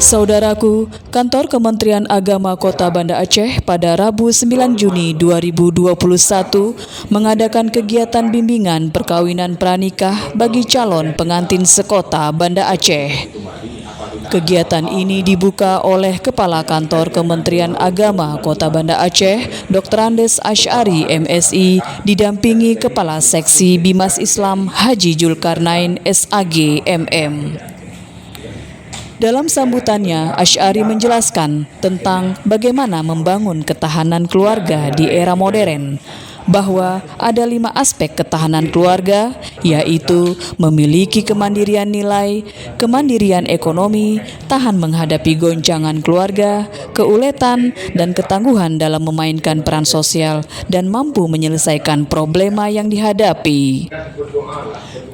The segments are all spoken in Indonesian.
Saudaraku, Kantor Kementerian Agama Kota Banda Aceh pada Rabu 9 Juni 2021 mengadakan kegiatan bimbingan perkawinan pranikah bagi calon pengantin sekota Banda Aceh. Kegiatan ini dibuka oleh Kepala Kantor Kementerian Agama Kota Banda Aceh, Dr. Andes Asy'ari MSI, didampingi Kepala Seksi Bimas Islam Haji Zulkarnain SAG MM. Dalam sambutannya, Asy'ari menjelaskan tentang bagaimana membangun ketahanan keluarga di era modern, bahwa ada 5 aspek ketahanan keluarga, yaitu memiliki kemandirian nilai, kemandirian ekonomi, tahan menghadapi goncangan keluarga, keuletan, dan ketangguhan dalam memainkan peran sosial, dan mampu menyelesaikan problema yang dihadapi.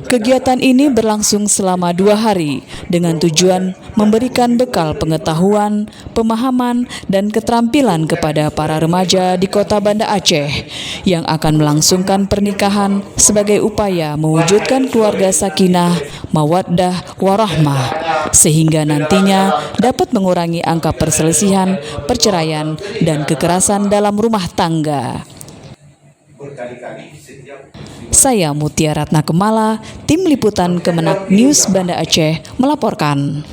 Kegiatan ini berlangsung selama 2 hari dengan tujuan memberikan bekal pengetahuan, pemahaman, dan keterampilan kepada para remaja di Kota Banda Aceh yang akan melangsungkan pernikahan sebagai upaya mewujudkan keluarga sakinah, mawaddah, warahmah, sehingga nantinya dapat mengurangi angka perselisihan, perceraian, dan kekerasan dalam rumah tangga. Saya Mutia Ratna Kemala, Tim Liputan Kemenak News Banda Aceh melaporkan.